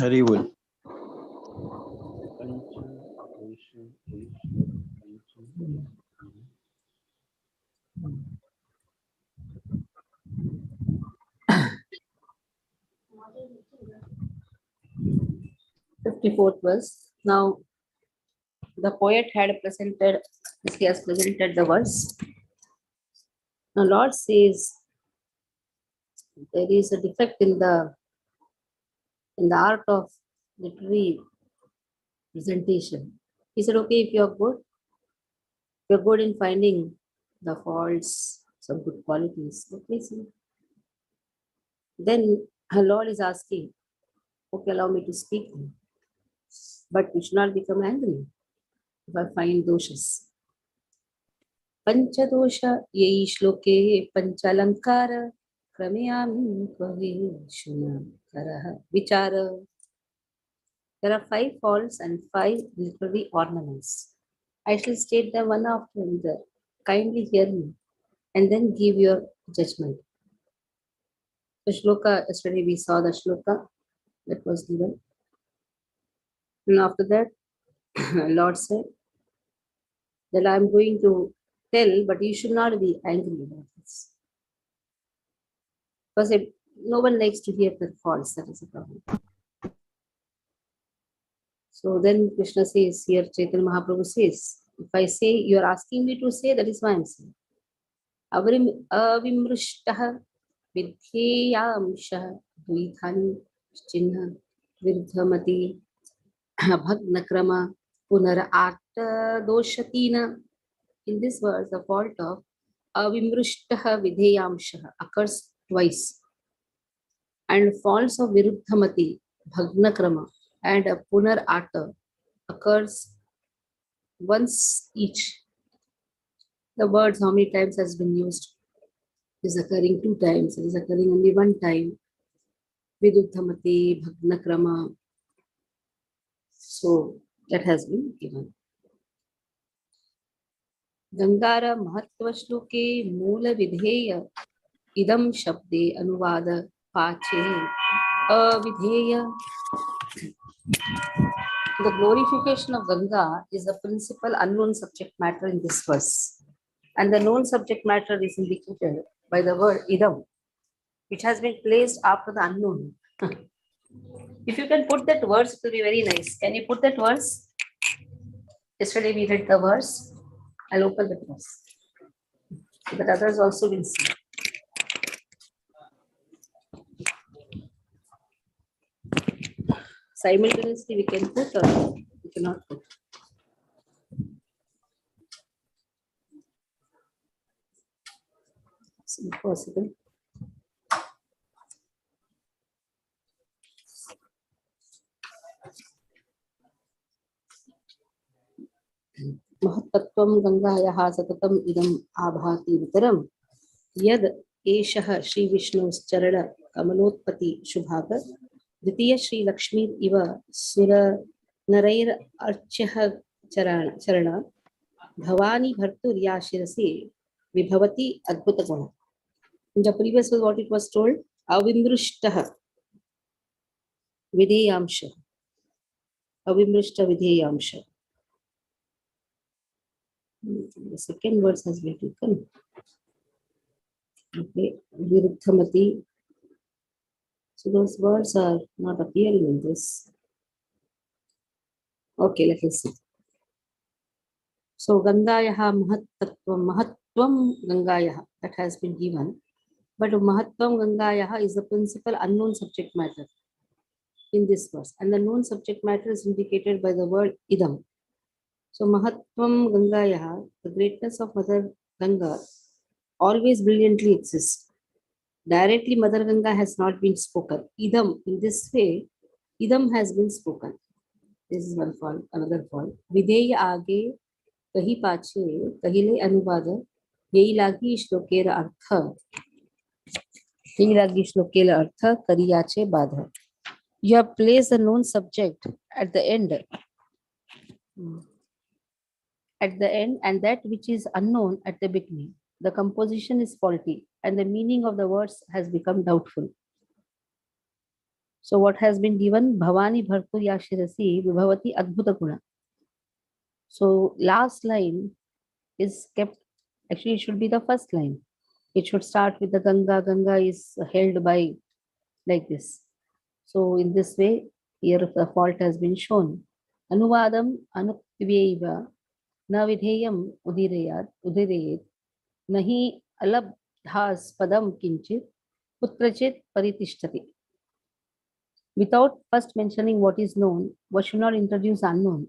Haribol. पंचदोष 54th verse. Now the poet had presented, he has presented the verse. Now Lord says there is a defect in the art of literary presentation. He said, okay, if you're good in finding the faults, some good qualities, let me see. Then our Lord is asking, okay, allow me to speak, but you should not become angry if I find doshas. पंचदोष ये श्लोके पंचालंकार क्रमयामि विचार. There are 5 faults and 5 literary ornaments. I shall state them one after another. Kindly hear me and then give your judgment. The shloka, yesterday we saw the shloka that was given. And after that, Lord said that I am going to tell, but you should not be angry about this. Because no one likes to hear the faults, that is the problem. So then Krishna says, here Chaitanya Mahaprabhu says, if I say, you are asking me to say, that is why I am saying. Avimrishtaha vidhyayamsha dvidhan chinha virdhamati bhagnakrama punar doshatina. In this verse, the fault of avimrishtaha vidhyayamsha occurs twice. And faults of viruddhamati, bhagnakrama, and punar occurs once each. The words how many times has been used? It is occurring 2 times. It is occurring only 1 time. Viruddhamati, bhagnakrama. So that has been given. Gangara Mahatva Shloke Moola Vidheya Idam Shabde Anuvada Pache Avidheya. The glorification of Ganga is the principal unknown subject matter in this verse. And the known subject matter is indicated by the word idam, which has been placed after the unknown. If you can put that verse, it will be very nice. Can you put that verse? Yesterday we read the verse. I'll open the verse so that others also will see. Simultaneously we can put or we cannot put. It's impossible. महत्त्वं गंगायाः सततम् इदम् आभाति वितरम् यद एषः श्री विष्णुश्चरण कमलोत्पत्ति शुभाग द्वितीय श्री लक्ष्मी इव सुर नरैर अर्च्यः चरण भवानी भर्तुर्या शिरसि विभवति अद्भुत गुण. In the previous was what it was told, avimrushtah videyamsha, avimrushta videyamsha. The second verse has been taken. Okay, viruddhamati. So those words are not appearing in this. Okay, let us see. So Gangayaha Mahatvam Gangayaha, that has been given. But Mahatvam Gangayaha is the principal unknown subject matter in this verse. And the known subject matter is indicated by the word idam. So Mahatvam Gangayaha, the greatness of Mother Ganga, always brilliantly exists. Directly Mother Ganga has not been spoken. Idam, in this way, idam has been spoken. This is one fault, another fault. Videya aage kahi pache kahile anuvada yehi lagi shlokera artha yehi lagi shlokera artha kariyache badha. You have placed the known subject at the end. And that which is unknown at the beginning. The composition is faulty and the meaning of the words has become doubtful. So what has been given? Bhavani Bhartu Yashirasi Vibhavati Adbhuta Guna. So last line is kept, actually it should be the first line. It should start with the Ganga. Ganga is held by like this. So in this way, here the fault has been shown. Anuvadam anutyaiva na vidheyam udireyat nahi alabdhas padam kinchit putrachit paritishthati. Without first mentioning what is known, one should not introduce unknown.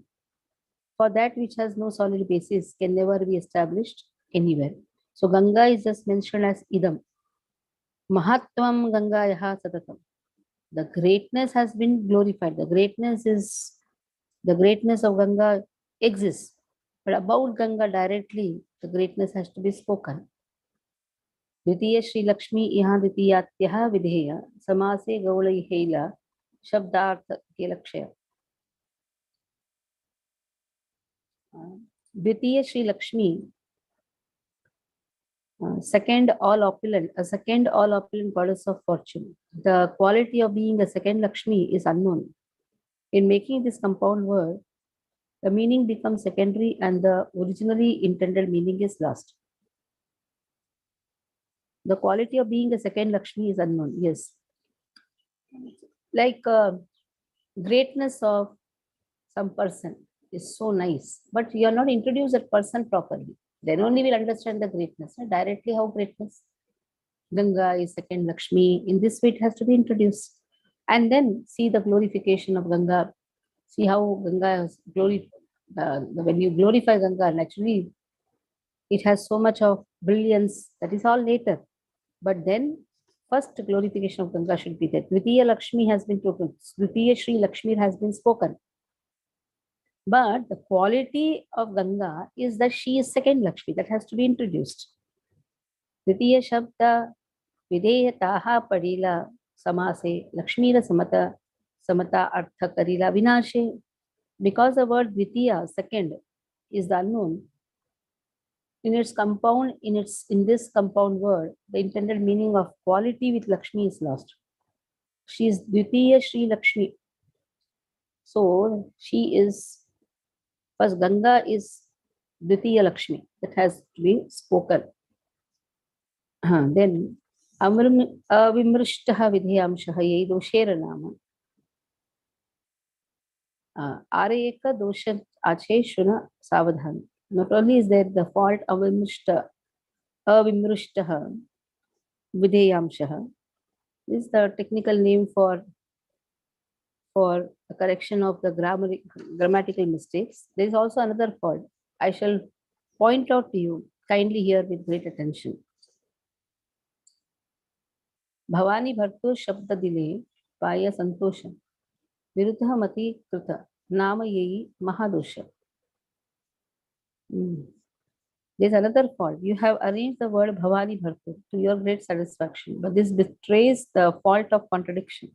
For that which has no solid basis can never be established anywhere. So Ganga is just mentioned as idam. Mahatvam Gangayaha Satatam. The greatness has been glorified. The greatness of Ganga exists. But about Ganga directly, the greatness has to be spoken. Dvitiya Sri Lakshmi Iha Dvitiyatyaha Vidheya Samase Gaulaiheila Shabdartha Kelakshaya. Dvitiya Sri Lakshmi, second all opulent goddess of fortune. The quality of being a second Lakshmi is unknown. In making this compound word, the meaning becomes secondary and the originally intended meaning is lost. The quality of being a second Lakshmi is unknown. Yes. Like greatness of some person is so nice, but you are not introduced that person properly. Then only we'll understand the greatness. Right? Directly how greatness. Ganga is second Lakshmi. In this way it has to be introduced. And then see the glorification of Ganga. See how Ganga is glorified. When you glorify Ganga, naturally it has so much of brilliance. That is all later. But then first glorification of Ganga should be there. Dvitiya Lakshmi has been spoken. Dvitiya Sri Lakshmi has been spoken. But the quality of Ganga is that she is second Lakshmi. That has to be introduced. Dvitiya Shabda Videyataha Padila Samase Lakshmira Samata Artha Karila Vinashe. Because the word Dvitiya, second, is the unknown. In this compound word, the intended meaning of quality with Lakshmi is lost. She is Dvitiya Sri Lakshmi. So she is, first Ganga is Dvitiya Lakshmi. That has to be spoken. Then Avimrishtaha Vidhyamshaha Yei Doshera Nama. Areka Dosha Ache Shuna Savadhan. Not only is there the fault Avimrishtaha Vidhyamshaha. This is the technical name for the correction of the grammatical mistakes. There is also another fault. I shall point out to you. Kindly hear with great attention. Bhavani Bharto Shabda Dile Paya Santosha Viruddha Mati Krita Nama Yeyi Mahadosha. There's another fault. You have arranged the word Bhavani Bharto to your great satisfaction, but this betrays the fault of contradiction.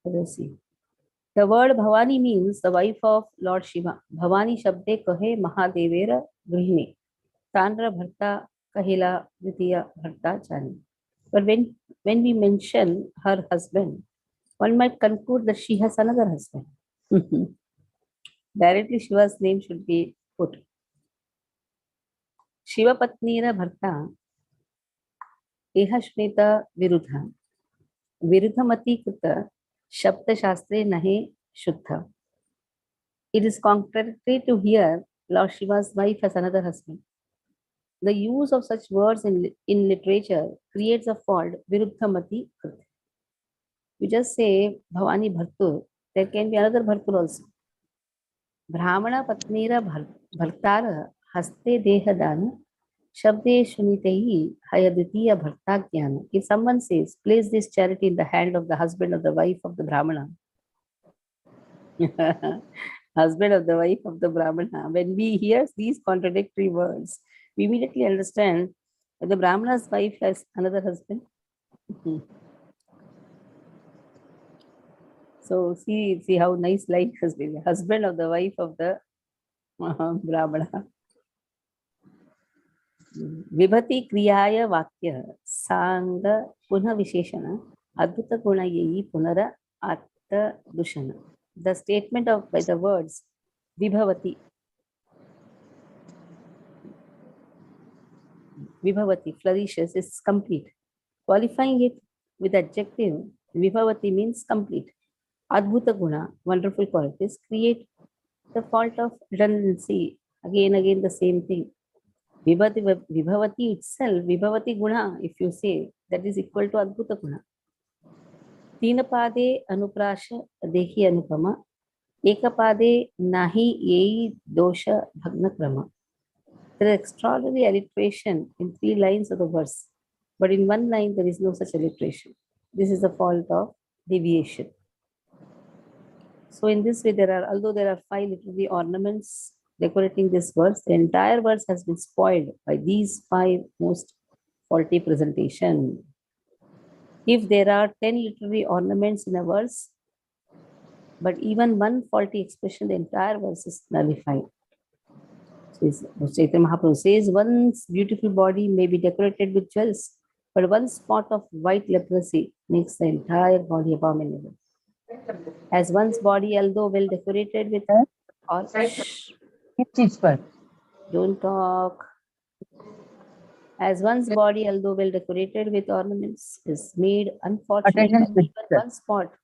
Let us see. The word Bhavani means the wife of Lord Shiva. Bhavani Shabde Kahe Mahadevera Grihini. Tandra Bharta Kahila Dvitiya Bharta Chani. But when we mention her husband, one might conclude that she has another husband. Directly Shiva's name should be put. Shiva Patnira Bharta Eha Shneta Virudha. Virudhamati Krita Shabda Shastre Nahe Shuddha. It is contradictory to hear Lord Shiva's wife has another husband. The use of such words in literature creates a fault. Viruddhamati Krita. You just say Bhavani Bhartur, there can be another Bhartur also. Brahmana Patnira Bhartara Haste Dehadana Shabde Shunitehi Hayaditiya Bharta Jnana. If someone says, place this charity in the hand of the husband of the wife of the Brahmana. Husband of the wife of the Brahmana. When we hear these contradictory words, we immediately understand that the Brahmana's wife has another husband. So see how nice line has been. Husband of the wife of the Brahmana. Vibhati Kriyaya Vakya Sanga Punha Visheshana Adbhuta guna yeyi punara atta dushana. The statement of by the words Vibhavati flourishes is complete. Qualifying it with adjective Vibhavati means complete. Adbhuta guna, wonderful qualities, create the fault of redundancy. Again, the same thing. Vibhavati itself, Vibhavati guna, if you say, that is equal to Adbhuta guna. Tinapade anuprasha dehi anupama. Ekapade nahi yei dosha bhagna krama. There is extraordinary alliteration in 3 lines of the verse, but in 1 line there is no such alliteration. This is the fault of deviation. So in this way, although there are 5 literary ornaments decorating this verse, the entire verse has been spoiled by these 5 most faulty presentation. If there are 10 literary ornaments in a verse, but even one faulty expression, the entire verse is nullified. So Chaitanya Mahaprabhu says, one's beautiful body may be decorated with jewels, but one spot of white leprosy makes the entire body abominable. As one's body, although well decorated with or don't talk. As one's body, although well decorated with ornaments, is made unfortunate by even one spot.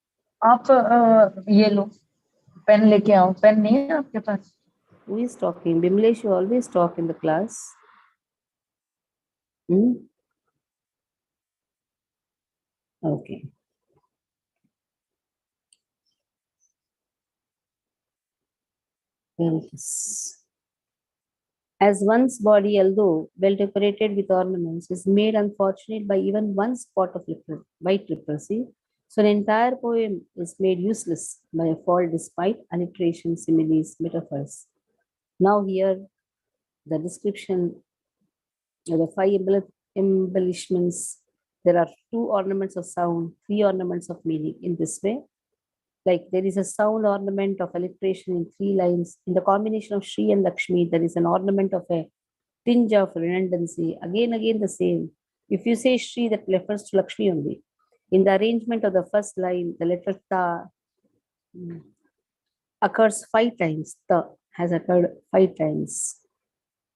आप ये लो pen लेके आओ pen नहीं है आपके पास Who is talking? Bimlesh, you always talk in the class. Okay. As one's body, although well decorated with ornaments, is made unfortunate by even one spot of white leprosy, so an entire poem is made useless by a fault despite alliteration, similes, metaphors. Now here, the description of the 5 embellishments. There are 2 ornaments of sound, 3 ornaments of meaning. In this way, like there is a sound ornament of alliteration in 3 lines. In the combination of Shri and Lakshmi, there is an ornament of a tinge of redundancy. Again the same. If you say Shri, that refers to Lakshmi only. In the arrangement of the first line, the letter Ta occurs 5 times. Ta has occurred 5 times.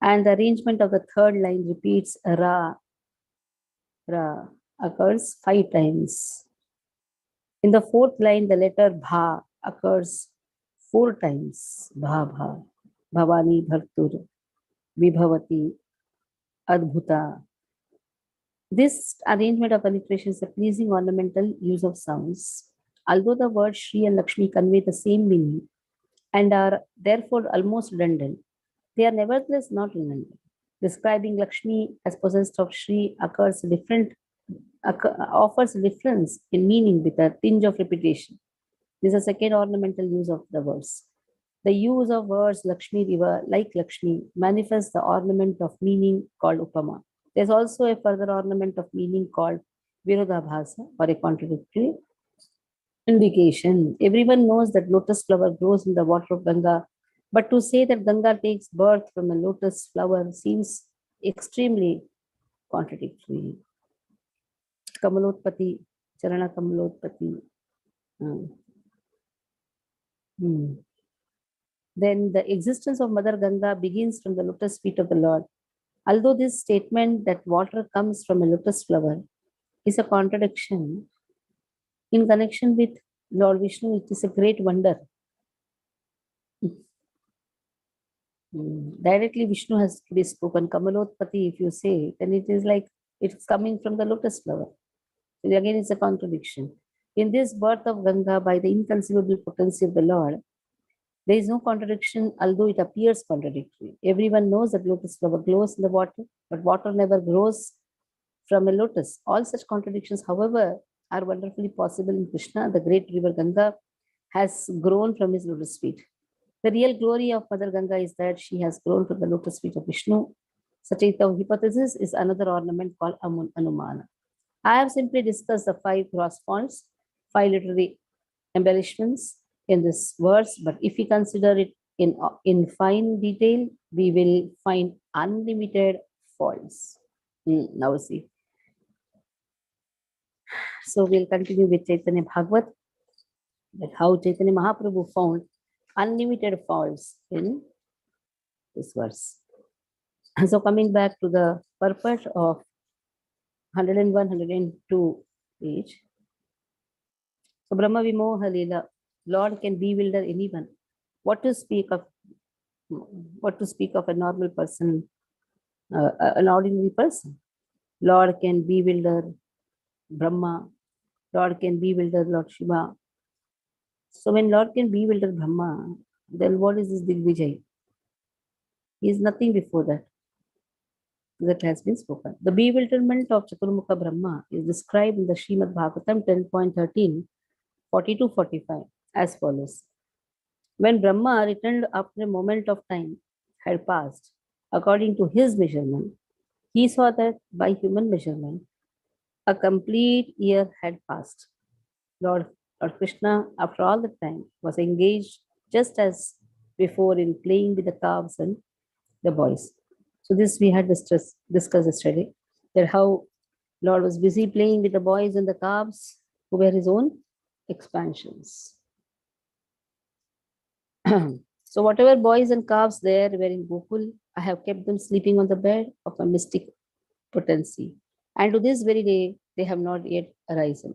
And the arrangement of the third line repeats Ra occurs 5 times. In the fourth line, the letter Bha occurs 4 times. Bha, Bhavani, Bhartur, Vibhavati, Adbhuta. This arrangement of alliteration is a pleasing ornamental use of sounds. Although the words Shri and Lakshmi convey the same meaning and are therefore almost redundant, they are nevertheless not redundant. Describing Lakshmi as possessed of Shri offers a difference in meaning with a tinge of repetition. This is a second ornamental use of the verse. The use of words Lakshmi River, like Lakshmi, manifests the ornament of meaning called Upama. There's also a further ornament of meaning called Virodhabhasa, or a contradictory indication. Everyone knows that lotus flower grows in the water of Ganga, but to say that Ganga takes birth from a lotus flower seems extremely contradictory. Kamalotpati, Charana Kamalotpati. Then the existence of Mother Ganga begins from the lotus feet of the Lord. Although this statement that water comes from a lotus flower is a contradiction, in connection with Lord Vishnu, it is a great wonder. Directly Vishnu has to be spoken. Kamalotpati, if you say, then it is like it's coming from the lotus flower. So again, it's a contradiction. In this birth of Ganga by the inconceivable potency of the Lord, there is no contradiction, although it appears contradictory. Everyone knows that lotus flower glows in the water, but water never grows from a lotus. All such contradictions, however, are wonderfully possible in Krishna. The great river Ganga has grown from his lotus feet. The real glory of Mother Ganga is that she has grown from the lotus feet of Vishnu. Such a hypothesis is another ornament called Anumana. I have simply discussed the 5 gross faults, 5 literary embellishments in this verse, but if we consider it in fine detail, we will find unlimited faults. Now see. So we'll continue with Chaitanya Bhagavat, that how Chaitanya Mahaprabhu found unlimited faults in this verse. So coming back to the purport of 101, 102 page. So Brahma Vimoha Leela, Lord can bewilder anyone. What to speak of a normal person, an ordinary person? Lord can bewilder Brahma. Lord can bewilder Lord Shiva. So when Lord can bewilder Brahma, then what is this Digvijay? He is nothing before that. That has been spoken. The bewilderment of Chaturmukha Brahma is described in the Srimad Bhagavatam 10.13, 40-45 as follows. When Brahma returned after a moment of time had passed, according to his measurement, he saw that by human measurement, a complete year had passed. Lord Krishna, after all the time, was engaged just as before in playing with the calves and the boys. So this we had discussed yesterday, that how Lord was busy playing with the boys and the calves who were his own expansions. So whatever boys and calves there were in Gokul, I have kept them sleeping on the bed of a mystic potency. And to this very day, they have not yet arisen.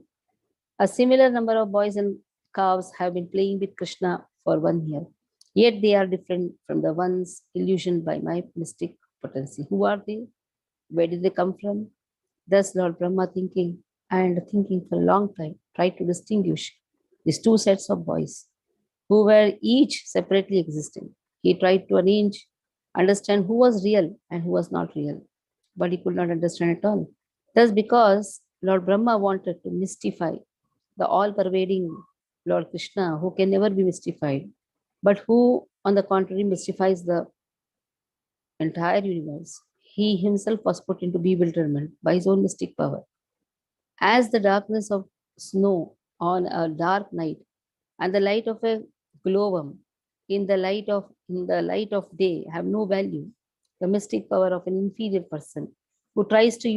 A similar number of boys and calves have been playing with Krishna for 1 year. Yet they are different from the ones illusioned by my mystic potency. Who are they? Where did they come from? Thus Lord Brahma thinking for a long time tried to distinguish these two sets of boys who were each separately existing. He tried to understand who was real and who was not real, but he could not understand at all. Thus, because Lord Brahma wanted to mystify the all pervading Lord Krishna, who can never be mystified, but who, on the contrary, mystifies the entire universe, he himself was put into bewilderment by his own mystic power. As the darkness of snow on a dark night and the light of a glowworm in the light of day have no value, the mystic power of an inferior person who tries to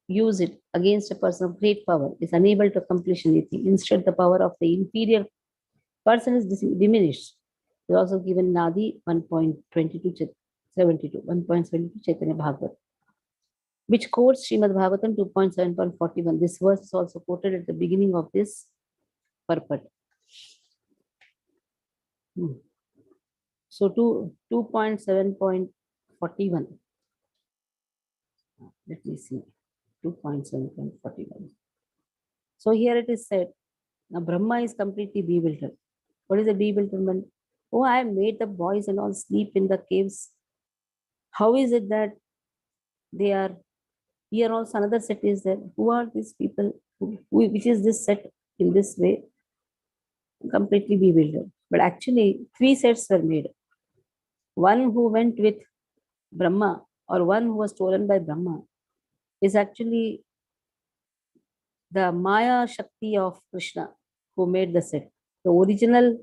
use it against a person of great power is unable to accomplish anything. Instead, the power of the inferior person is diminished. Is also given Nadi 1.72 Chaitanya Bhagavat, which quotes Srimad Bhagavatam 2.7.41. This verse is also quoted at the beginning of this purport. So 2.7.41. Let me see. 2.7.41. So here it is said, now Brahma is completely bewildered. What is the bewilderment? Oh, I have made the boys and all sleep in the caves. How is it that they are here? Also another set is there. Who are these people? Which is this set in this way? Completely bewildered. But actually, 3 sets were made. One who went with Brahma or one who was stolen by Brahma is actually the Maya Shakti of Krishna who made the set. The original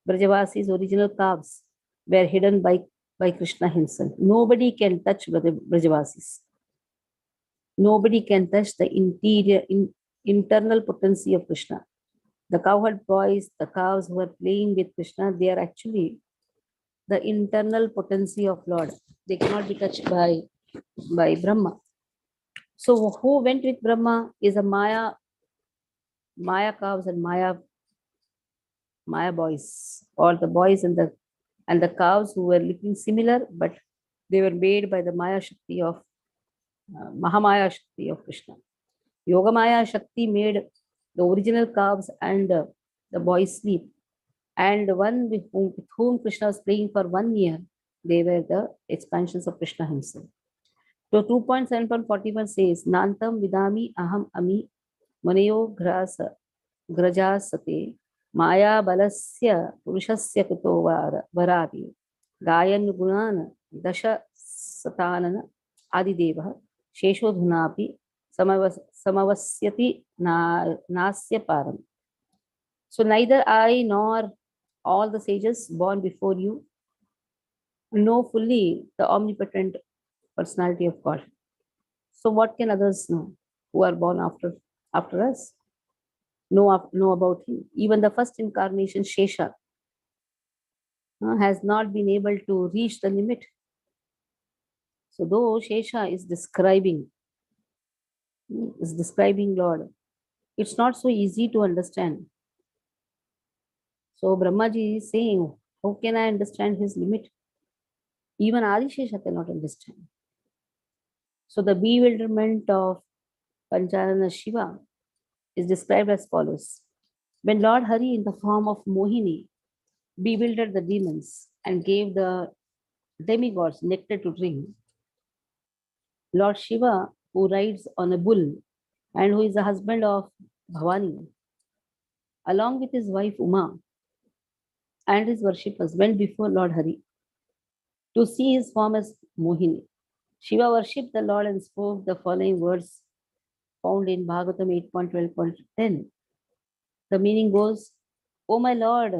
Brajavasis, original calves were hidden by Krishna himself. Nobody can touch Brajavasis. Nobody can touch the internal potency of Krishna. The cowherd boys, the cows who are playing with Krishna, they are actually the internal potency of Lord. They cannot be touched by Brahma. So who went with Brahma is a Maya cows and Maya boys, or the boys and the cows who were looking similar, but they were made by the Maya Shakti of Mahamaya Shakti of Krishna. Yoga Maya Shakti made the original calves and the boys sleep. And one with whom Krishna was playing for 1 year, they were the expansions of Krishna himself. So 2.7.41 says, Nantam vidami aham ami munayo grajasate maya balasya purushasya kuto varati gayan gunan dasha satanana adideva sheshodhunapi samavasyati nasya param. So neither I nor all the sages born before you know fully the omnipotent personality of God. So what can others know who are born after us? know about him. Even the first incarnation, Shesha, has not been able to reach the limit. So though Shesha is describing Lord, it's not so easy to understand. So Brahmaji is saying, how can I understand his limit? Even Adishesha cannot understand. So the bewilderment of Pancharana Shiva is described as follows. When Lord Hari in the form of Mohini bewildered the demons and gave the demigods nectar to drink, Lord Shiva, who rides on a bull and who is the husband of Bhavani, along with his wife Uma and his worshippers, went before Lord Hari to see his form as Mohini. Shiva worshipped the Lord and spoke the following words found in Bhagavatam 8.12.10. The meaning goes, O my Lord,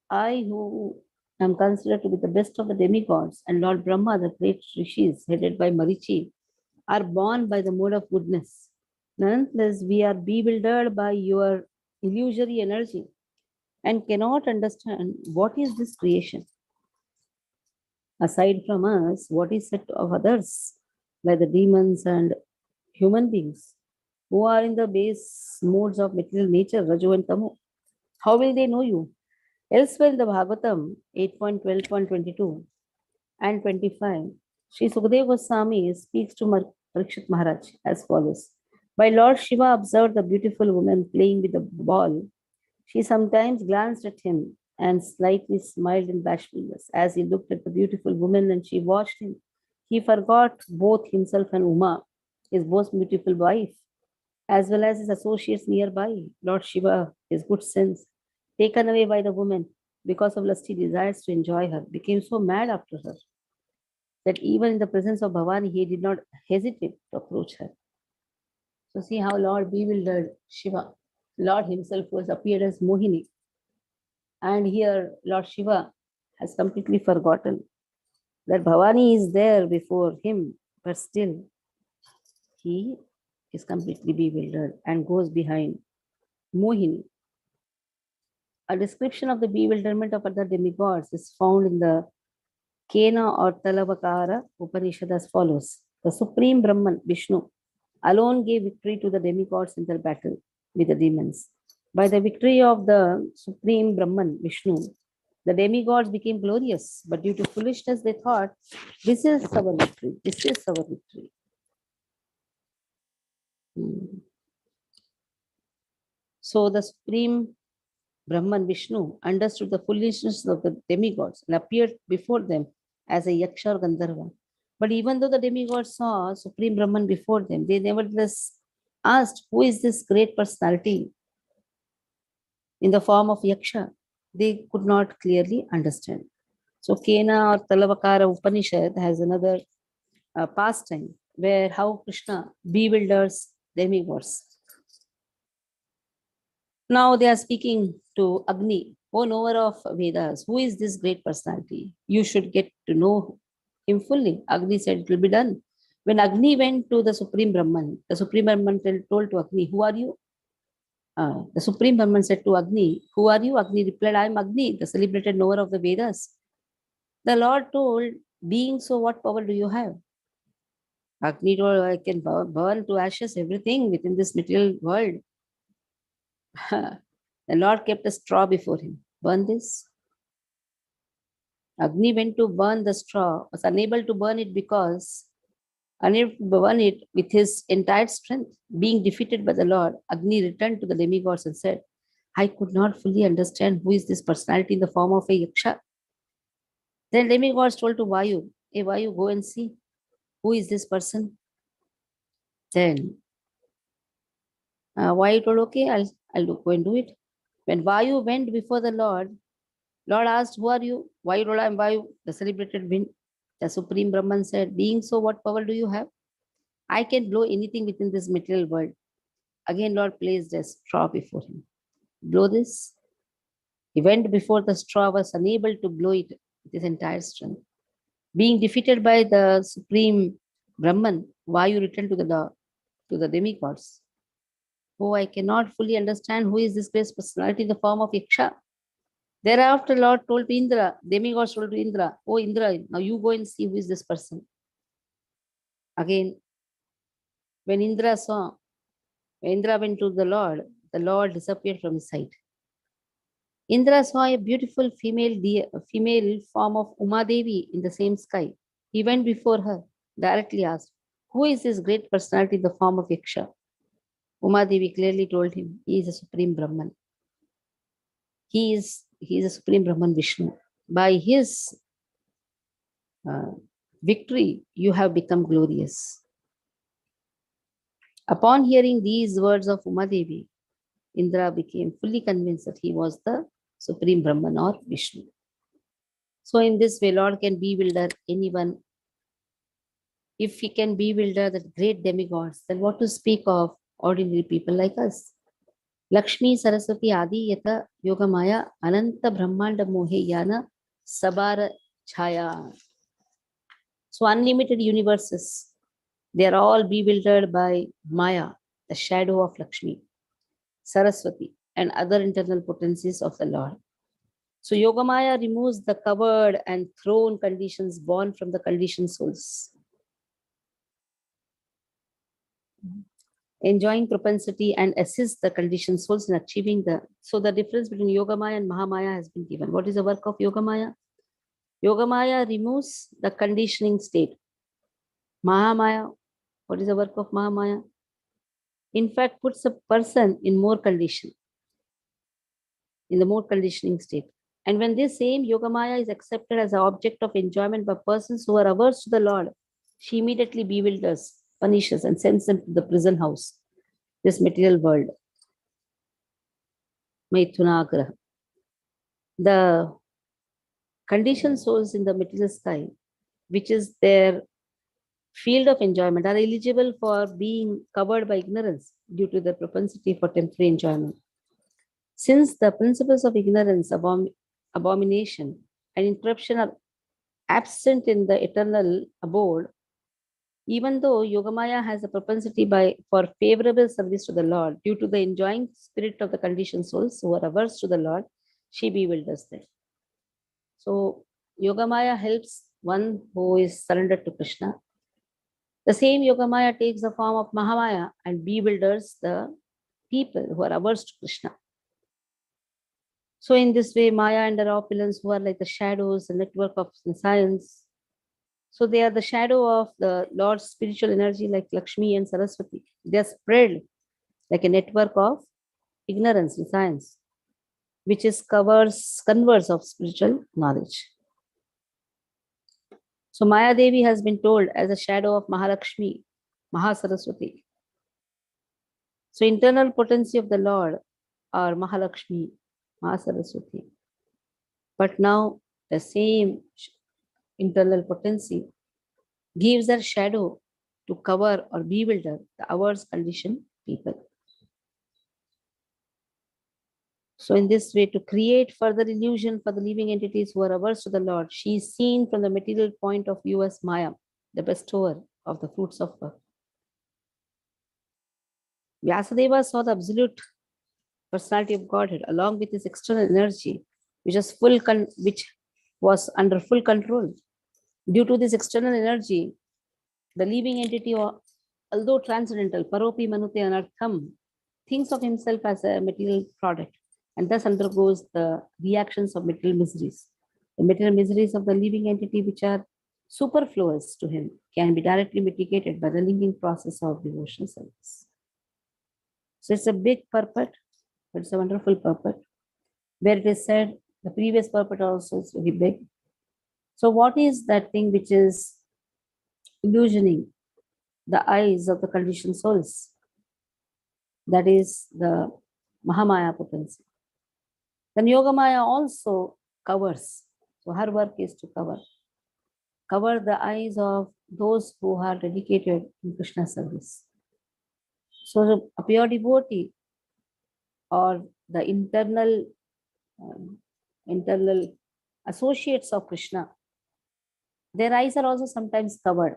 I who am considered to be the best of the demigods, and Lord Brahma, the great rishis headed by Marichi, are born by the mode of goodness. Nonetheless, we are bewildered by your illusory energy and cannot understand what is this creation. Aside from us, what is said of others, by the demons and human beings who are in the base modes of material nature, Raju and Tamu? How will they know you? Elsewhere in the Bhagavatam 8.12.22 and 25, Sri Sukadeva Goswami speaks to Parikshit Maharaj as follows. While Lord Shiva observed the beautiful woman playing with the ball, she sometimes glanced at him and slightly smiled in bashfulness. As he looked at the beautiful woman and she watched him, he forgot both himself and Uma, his most beautiful wife, as well as his associates nearby. Lord Shiva, his good sense, taken away by the woman because of lusty desires to enjoy her, became so mad after her that even in the presence of Bhavani, he did not hesitate to approach her. So see how Lord bewildered Shiva. Lord himself was appeared as Mohini. And here Lord Shiva has completely forgotten that Bhavani is there before him, but still he is completely bewildered and goes behind Mohini. A description of the bewilderment of other demigods is found in the Kena or Talavakara Upanishad as follows. The Supreme Brahman, Vishnu, alone gave victory to the demigods in their battle with the demons. By the victory of the Supreme Brahman, Vishnu, the demigods became glorious, but due to foolishness, they thought, this is our victory, this is our victory. So the Supreme Brahman Vishnu understood the foolishness of the demigods and appeared before them as a Yaksha or Gandharva. But even though the demigods saw Supreme Brahman before them, they nevertheless asked, who is this great personality in the form of Yaksha? They could not clearly understand. So Kena or Talavakara Upanishad has another pastime where how Krishna bewilders demigods. Now they are speaking to Agni, O knower of Vedas, who is this great personality? You should get to know him fully. Agni said, it will be done. When Agni went to the Supreme Brahman, the Supreme Brahman told to Agni, who are you? The Supreme Brahman said to Agni, who are you? Agni replied, I am Agni, the celebrated knower of the Vedas. The Lord told, being so, what power do you have? Agni told, I can burn to ashes everything within this material world. The Lord kept a straw before him. Burn this. Agni went to burn the straw, was unable to burn it because unable to burn it with his entire strength. Being defeated by the Lord, Agni returned to the demigods and said, I could not fully understand who is this personality in the form of a yaksha. Then demigods told to Vayu, hey Vayu, go and see who is this person. Then Vayu told, okay, I'll go and do it. When Vayu went before the Lord asked, who are you? Vayu told, I am Vayu, the celebrated wind. The Supreme Brahman said, being so, what power do you have? I can blow anything within this material world. Again, Lord placed a straw before him. Blow this. He went before the straw, was unable to blow it with his entire strength. Being defeated by the Supreme Brahman, Vayu returned to the demigods. Oh, I cannot fully understand who is this great personality in the form of Yaksha. Thereafter, Lord told to Indra, demigods told to Indra, oh Indra, now you go and see who is this person. Again, when Indra went to the Lord disappeared from his sight. Indra saw a beautiful female form of Uma Devi in the same sky. He went before her, directly asked, who is this great personality in the form of Yaksha? Uma Devi clearly told him, he is a supreme Brahman. He is a supreme Brahman Vishnu. By his uh, victory, you have become glorious. Upon hearing these words of Uma Devi, Indra became fully convinced that he was the supreme Brahman or Vishnu. So, in this way, Lord can bewilder anyone. If he can bewilder the great demigods, then what to speak of ordinary people like us? Lakshmi Saraswati Adi Yata Yogamaya Ananta Brahmanda Mohe Yana Sabara Chaya. So, unlimited universes, they are all bewildered by Maya, the shadow of Lakshmi, Saraswati, and other internal potencies of the Lord. So Yogamaya removes the covered and thrown conditions born from the conditioned souls. Enjoying propensity and assists the conditioned souls in achieving the. So the difference between Yogamaya and Mahamaya has been given. What is the work of Yogamaya? Yogamaya removes the conditioning state. Mahamaya, what is the work of Mahamaya? In fact, puts a person in more condition, in the more conditioning state. And when this same Yogamaya is accepted as an object of enjoyment by persons who are averse to the Lord, she immediately bewilders, punishes, and sends them to the prison house, this material world. Maithunagraha. The conditioned souls in the material sky, which is their field of enjoyment, are eligible for being covered by ignorance due to their propensity for temporary enjoyment. Since the principles of ignorance, abomination, and interruption are absent in the eternal abode, even though Yogamaya has a propensity for favorable service to the Lord, due to the enjoying spirit of the conditioned souls who are averse to the Lord, she bewilders them. So Yogamaya helps one who is surrendered to Krishna. The same Yogamaya takes the form of Mahamaya and bewilders the people who are averse to Krishna. So in this way, Maya and her opulence, who are like the shadows, the network of science, so they are the shadow of the Lord's spiritual energy like Lakshmi and Saraswati. They are spread like a network of ignorance and science, which is converse of spiritual knowledge. So Maya Devi has been told as a shadow of Mahalakshmi, Mahasaraswati. So internal potency of the Lord are Mahalakshmi, Mahasaraswati. But now the same internal potency gives her shadow to cover or bewilder the averse conditioned people. So in this way, to create further illusion for the living entities who are averse to the Lord, she is seen from the material point of view as Maya, the bestower of the fruits of birth. Vyasadeva saw the absolute personality of Godhead along with his external energy, which was under full control. Due to this external energy, the living entity, although transcendental, paropi manute anartham, thinks of himself as a material product and thus undergoes the reactions of material miseries. The material miseries of the living entity, which are superfluous to him, can be directly mitigated by the linking process of devotional service. So it's a big purport, but it's a wonderful purport, where it is said the previous purport also is very big. So what is that thing which is illusioning the eyes of the conditioned souls? That is the Mahamaya potency. Then Yogamaya also covers. So her work is to cover the eyes of those who are dedicated in Krishna service. So a pure devotee or the internal associates of Krishna, their eyes are also sometimes covered.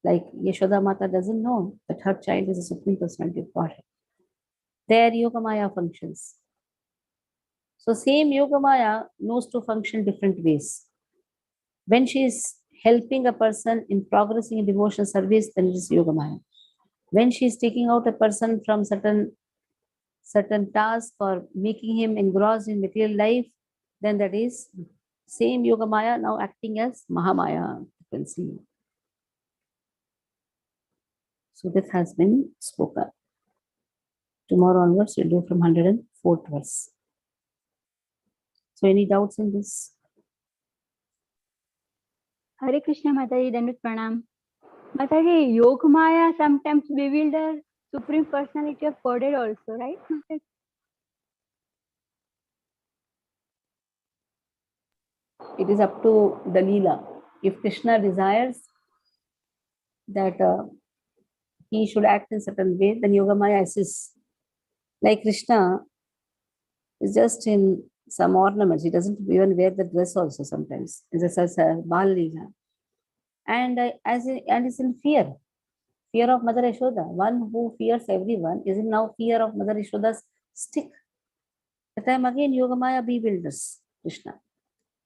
Like Yashoda Mata doesn't know that her child is a supreme personality of Godhead. there Yogamaya functions. So same Yogamaya knows to function different ways. When she is helping a person in progressing in devotional service, then it is Yogamaya. When she is taking out a person from certain task or making him engrossed in material life, then that is same Yogamaya now acting as Mahamaya. You can see. So this has been spoken. Tomorrow onwards, we'll do from 104th verse. So any doubts in this? Hare Krishna Mataji, Dandut Pranam. Mataji, Yoga Maya sometimes bewilder Supreme Personality of Godhead also, right? Mataji? It is up to the Leela. If Krishna desires that he should act in certain way, then Yogamaya assists. Like Krishna is just in some ornaments. He doesn't even wear the dress also sometimes. It's as a Bal Leela. And is in fear. Fear of Mother Yashoda. One who fears everyone is in now fear of Mother Yashoda's stick. That time again Yogamaya bewilders Krishna.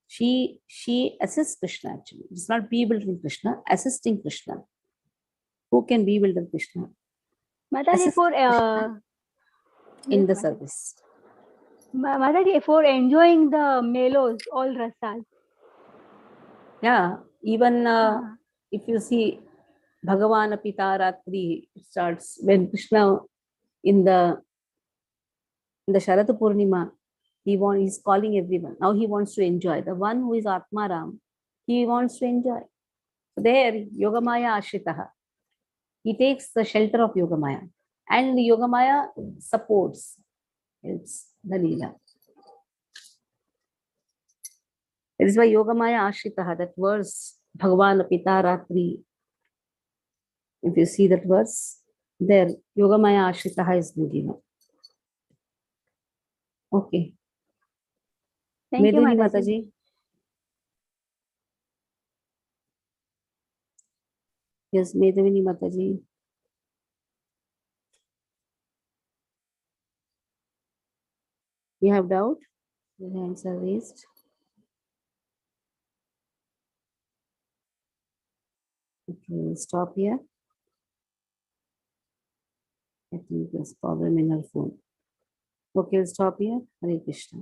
She assists Krishna actually. It's not bewildering Krishna, assisting Krishna. Who can bewilder Krishna? Mataji, Assist for Krishna in the Mataji. service. Mataji, for enjoying the melos, all rasas. Yeah, even if you see Bhagavata Adikhand starts when Krishna in the Sharad Purnima, he's calling everyone. Now he wants to enjoy. The one who is Atmaram, he wants to enjoy. So there, Yogamaya Ashritaha. He takes the shelter of Yogamaya. And Yogamaya supports, helps the Leela. That is why Yogamaya Ashritaha, that verse, Bhagavan Pita Ratri. If you see that verse, there, Yogamaya Ashritaha is the given. Okay. Thank you, Meduni Mataji. Mataji. Yes, Meduni Mataji. You have doubt? Your hands are raised. Okay, we'll stop here. I think there's problem in our phone. Okay, we'll stop here. Hare Krishna.